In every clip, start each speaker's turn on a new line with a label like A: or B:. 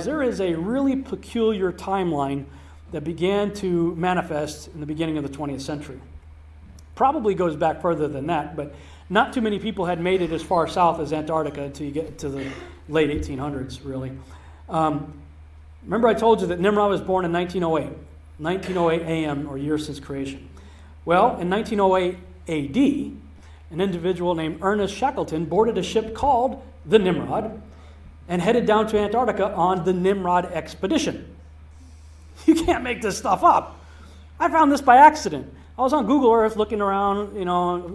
A: There is a really peculiar timeline that began to manifest in the beginning of the 20th century. Probably goes back further than that, but not too many people had made it as far south as Antarctica until you get to the late 1800s, really. Remember I told you that Nimrod was born in 1908 AM, or year since creation. Well, in 1908 AD, an individual named Ernest Shackleton boarded a ship called the Nimrod and headed down to Antarctica on the Nimrod expedition. You can't make this stuff up. I found this by accident. I was on Google Earth looking around,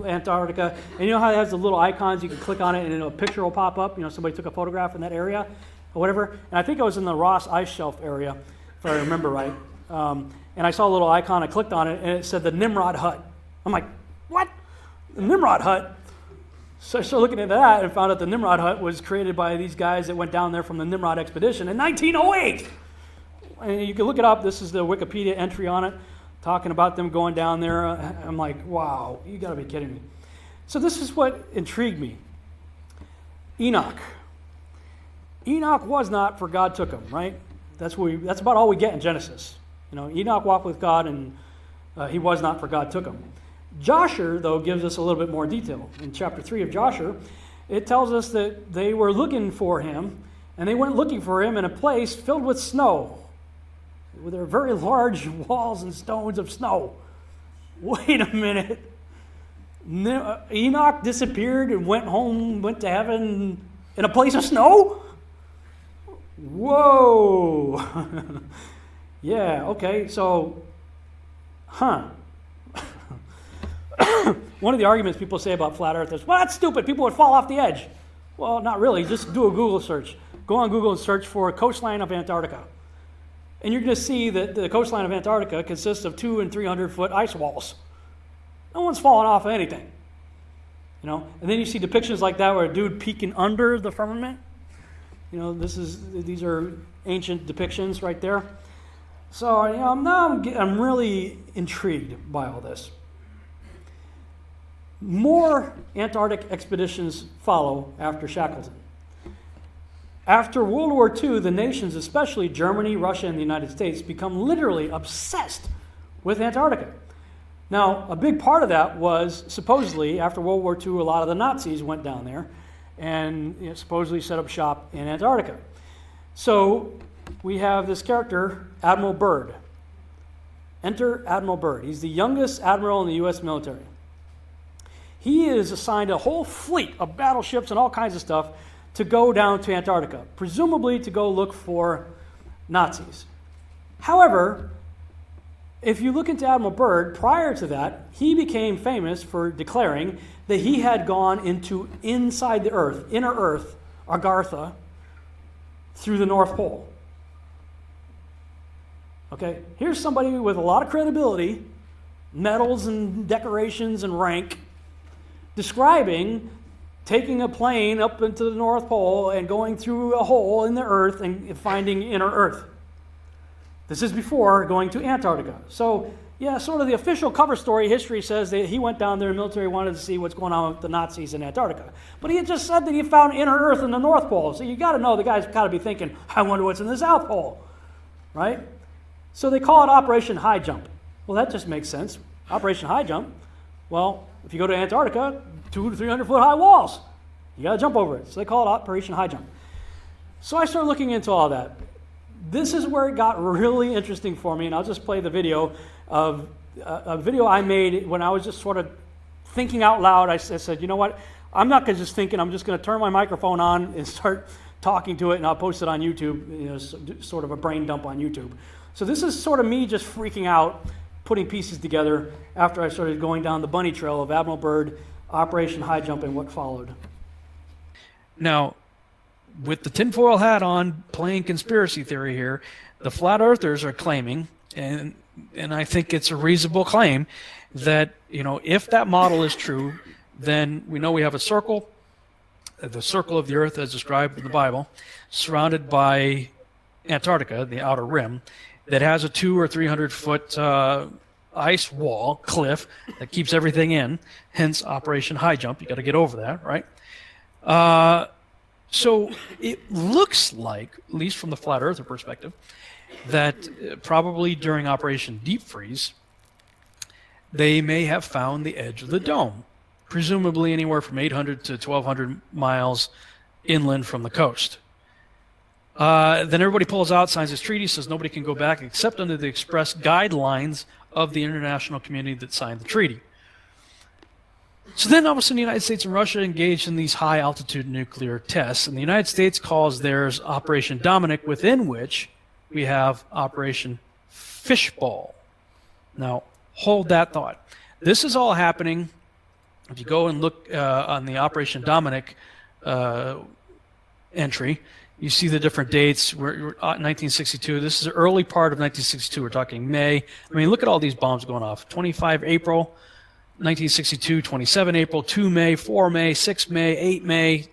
A: Antarctica, and you know how it has the little icons, you can click on it and a picture will pop up, somebody took a photograph in that area or whatever. And I think I was in the Ross Ice Shelf area, if I remember right. And I saw a little icon, I clicked on it, and it said the Nimrod hut. I'm like, what? The Nimrod hut? So I started looking into that and found out the Nimrod hut was created by these guys that went down there from the Nimrod expedition in 1908. And you can look it up. This is the Wikipedia entry on it, talking about them going down there. I'm like, wow, you got to be kidding me. So this is what intrigued me. Enoch. Enoch was not, for God took him, right? That's about all we get in Genesis. Enoch walked with God, and he was not, for God took him. Joshua, though, gives us a little bit more detail. In chapter 3 of Joshua, it tells us that they were looking for him, and they went looking for him in a place filled with snow. There were very large walls and stones of snow. Wait a minute. Enoch disappeared and went home, went to heaven in a place of snow? Whoa. Yeah, okay, so, One of the arguments people say about flat earth is, well, that's stupid. People would fall off the edge. Well, not really. Just do a Google search. Go on Google and search for coastline of Antarctica. And you're going to see that the coastline of Antarctica consists of 200 and 300 foot ice walls. No one's fallen off of anything. And then you see depictions like that where a dude peeking under the firmament. These are ancient depictions right there. So now I'm really intrigued by all this. More Antarctic expeditions follow after Shackleton. After World War II, the nations, especially Germany, Russia, and the United States, become literally obsessed with Antarctica. Now, a big part of that was, supposedly, after World War II, a lot of the Nazis went down there and supposedly set up shop in Antarctica. So we have this character, Admiral Byrd. Enter Admiral Byrd. He's the youngest admiral in the U.S. military. He is assigned a whole fleet of battleships and all kinds of stuff to go down to Antarctica, presumably to go look for Nazis. However, if you look into Admiral Byrd, prior to that, he became famous for declaring that he had gone inside the Earth, inner Earth, Agartha, through the North Pole. Okay, here's somebody with a lot of credibility, medals and decorations and rank, describing taking a plane up into the North Pole and going through a hole in the Earth and finding inner Earth. This is before going to Antarctica. So, yeah, sort of the official cover story history says that he went down there, the military wanted to see what's going on with the Nazis in Antarctica. But he had just said that he found inner Earth in the North Pole. So you got to know the guy's got to be thinking, I wonder what's in the South Pole, right? So they call it Operation High Jump. Well, that just makes sense. Operation High Jump. Well, if you go to Antarctica, 200 to 300 foot high walls. You got to jump over it. So they call it Operation High Jump. So I started looking into all that. This is where it got really interesting for me, and I'll just play the video of a video I made when I was just sort of thinking out loud. I said, you know what? I'm not going to just thinking. I'm just going to turn my microphone on and start talking to it, and I'll post it on YouTube, sort of a brain dump on YouTube. So this is sort of me just freaking out, putting pieces together after I started going down the bunny trail of Admiral Byrd, Operation High Jump, and what followed.
B: Now, with the tinfoil hat on, playing conspiracy theory here, the flat earthers are claiming, and I think it's a reasonable claim, that if that model is true, then we know we have a circle, the circle of the earth as described in the Bible, surrounded by Antarctica, the outer rim, that has a 200 or 300 foot ice wall, cliff, that keeps everything in, hence Operation High Jump. You got to get over that, right? So it looks like, at least from the flat earther perspective, that probably during Operation Deep Freeze, they may have found the edge of the dome, presumably anywhere from 800 to 1,200 miles inland from the coast. Then everybody pulls out, signs this treaty, says nobody can go back except under the express guidelines of the international community that signed the treaty. So then all of a sudden the United States and Russia engaged in these high-altitude nuclear tests, and the United States calls theirs Operation Dominic, within which we have Operation Fishbowl. Now, hold that thought. This is all happening, if you go and look on the Operation Dominic entry, you see the different dates. We're 1962. This is the early part of 1962. We're talking May. I mean, look at all these bombs going off. 25 April, 1962, 27 April, 2 May, 4 May, 6 May, 8 May,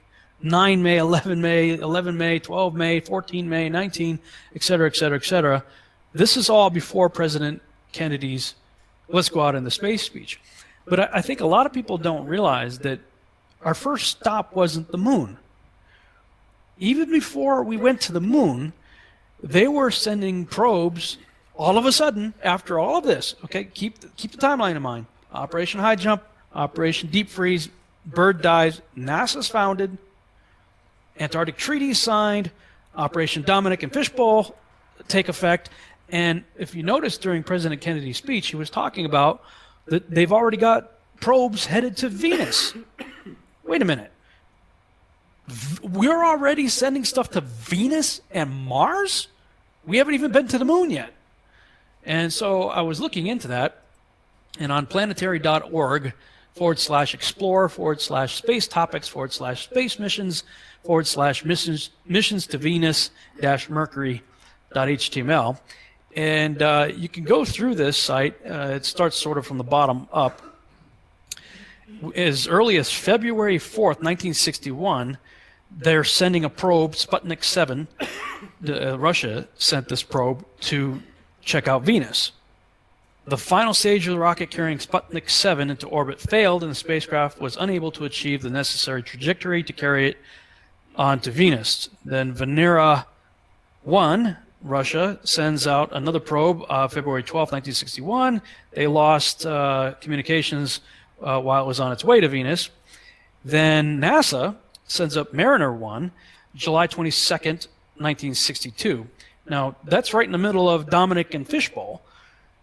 B: 9 May, 11 May, 11 May, 12 May, 14 May, 19, et cetera, et cetera, et cetera. This is all before President Kennedy's "Let's go out in the space" speech. But I think a lot of people don't realize that our first stop wasn't the moon. Even before we went to the moon, they were sending probes all of a sudden after all of this. Okay, keep the timeline in mind. Operation High Jump, Operation Deep Freeze, Byrd dies, NASA's founded, Antarctic Treaty signed, Operation Dominic and Fishbowl take effect. And if you notice during President Kennedy's speech, he was talking about that they've already got probes headed to Venus. Wait a minute. We're already sending stuff to Venus and Mars? We haven't even been to the moon yet. And so I was looking into that, and on planetary.org/explore/space topics /space missions /missions to Venus-Mercury.html. And you can go through this site. It starts sort of from the bottom up. As early as February 4th, 1961, they're sending a probe, Sputnik 7. Russia sent this probe to check out Venus. The final stage of the rocket carrying Sputnik 7 into orbit failed, and the spacecraft was unable to achieve the necessary trajectory to carry it onto Venus. Then Venera 1, Russia, sends out another probe February 12, 1961. They lost communications while it was on its way to Venus. Then NASA sends up Mariner 1, July 22nd, 1962. Now, that's right in the middle of Dominic and Fishbowl,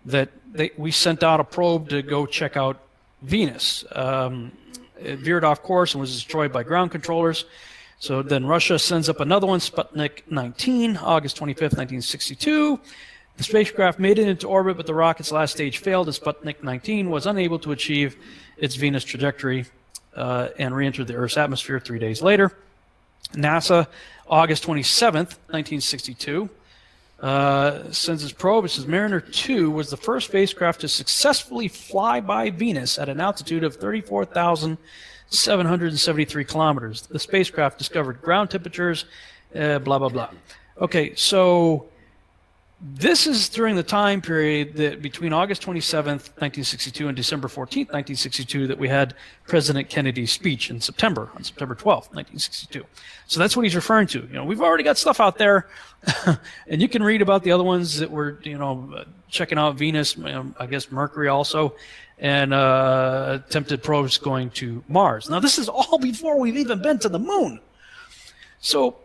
B: that we sent out a probe to go check out Venus. It veered off course and was destroyed by ground controllers. So then Russia sends up another one, Sputnik 19, August 25th, 1962. The spacecraft made it into orbit, but the rocket's last stage failed, and Sputnik 19 was unable to achieve its Venus trajectory and re-entered the Earth's atmosphere 3 days later. NASA, August 27th, 1962, sends its probe. It says Mariner 2 was the first spacecraft to successfully fly by Venus at an altitude of 34,773 kilometers. The spacecraft discovered ground temperatures, blah, blah, blah. Okay, so this is during the time period that between August 27th, 1962 and December 14th, 1962 that we had President Kennedy's speech in September, on September 12th, 1962. So that's what he's referring to. You know, we've already got stuff out there, and you can read about the other ones that were, checking out Venus, I guess Mercury also, and attempted probes going to Mars. Now, this is all before we've even been to the moon. So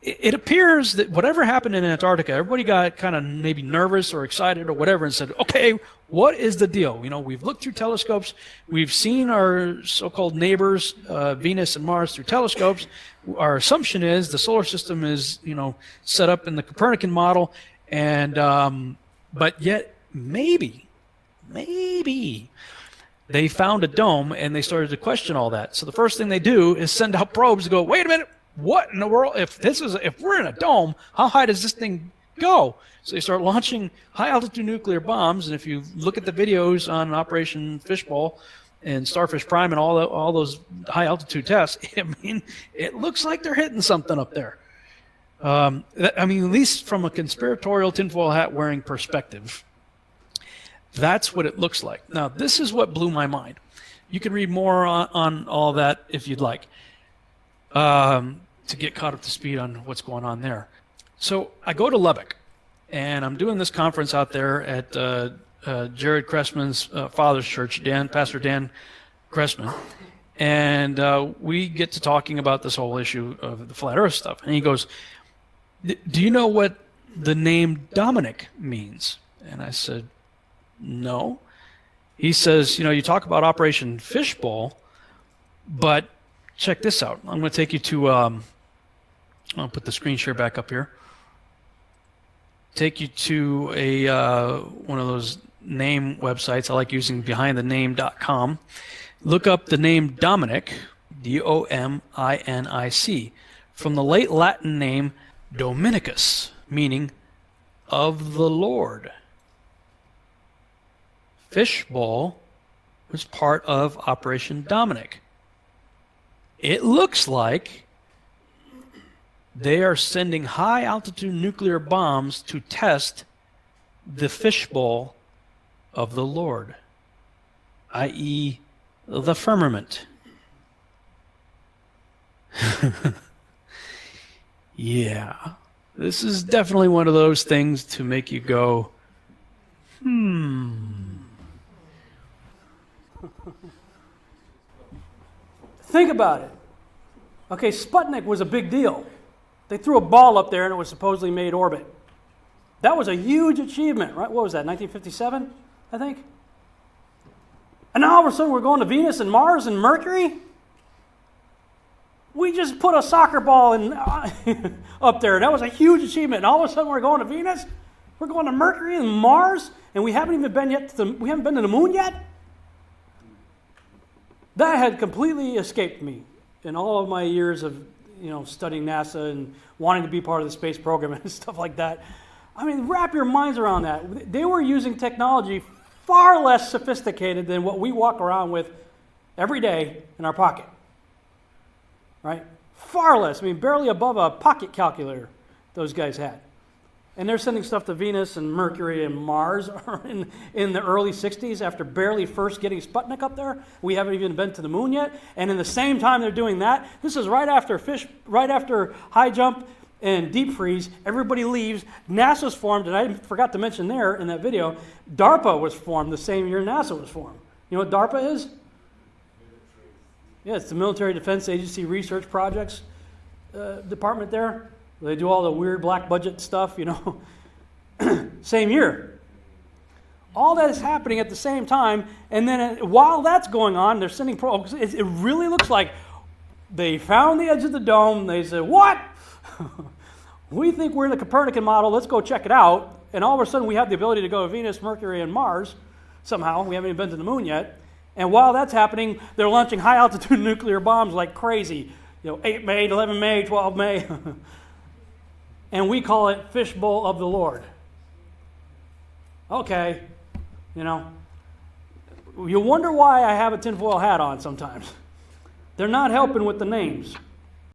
B: it appears that whatever happened in Antarctica, everybody got kind of maybe nervous or excited or whatever and said, okay, what is the deal? We've looked through telescopes. We've seen our so-called neighbors, Venus and Mars, through telescopes. Our assumption is the solar system is, set up in the Copernican model. And but yet maybe they found a dome and they started to question all that. So the first thing they do is send out probes to go, wait a minute. What in the world? If we're in a dome, how high does this thing go? So they start launching high-altitude nuclear bombs, and if you look at the videos on Operation Fishbowl and Starfish Prime and all those high-altitude tests, it looks like they're hitting something up there. At least from a conspiratorial tinfoil hat wearing perspective, that's what it looks like. Now, this is what blew my mind. You can read more on all that if you'd like. to get caught up to speed on what's going on there. So I go to Lubbock, and I'm doing this conference out there at Jared Cressman's father's church, Pastor Dan Cressman, and we get to talking about this whole issue of the flat earth stuff. And he goes, do you know what the name Dominic means? And I said, no. He says, you talk about Operation Fishbowl, but check this out. I'm going to take you to, I'll put the screen share back up here. Take you to one of those name websites. I like using behindthename.com. Look up the name Dominic, D-O-M-I-N-I-C, from the late Latin name Dominicus, meaning of the Lord. Fishbowl was part of Operation Dominic. It looks like they are sending high-altitude nuclear bombs to test the fishbowl of the Lord, i.e., the firmament. Yeah, this is definitely one of those things to make you go,
A: Think about it. Okay, Sputnik was a big deal. They threw a ball up there and it was supposedly made orbit. That was a huge achievement, right? What was that, 1957, I think? And now all of a sudden we're going to Venus and Mars and Mercury? We just put a soccer ball up there. That was a huge achievement. And all of a sudden we're going to Venus? We're going to Mercury and Mars? And we haven't even been we haven't been to the moon yet? That had completely escaped me in all of my years of studying NASA and wanting to be part of the space program and stuff like that. I mean, wrap your minds around that. They were using technology far less sophisticated than what we walk around with every day in our pocket. Right? Far less. I mean, barely above a pocket calculator those guys had. And they're sending stuff to Venus and Mercury and Mars in the early 60s after barely first getting Sputnik up there. We haven't even been to the moon yet. And in the same time they're doing that, this is right after high jump and deep freeze. Everybody leaves. NASA's formed, and I forgot to mention there in that video, DARPA was formed the same year NASA was formed. You know what DARPA is? Yeah, it's the Military Defense Agency Research Projects department there. They do all the weird black budget stuff, Same year. All that is happening at the same time, and then while that's going on, they're sending probes. It really looks like they found the edge of the dome. They said, what? We think we're in the Copernican model. Let's go check it out. And all of a sudden, we have the ability to go to Venus, Mercury, and Mars. Somehow, we haven't even been to the moon yet. And while that's happening, they're launching high-altitude nuclear bombs like crazy. 8 May, 11 May, 12 May. And we call it fishbowl of the Lord. Okay, you wonder why I have a tinfoil hat on sometimes. They're not helping with the names.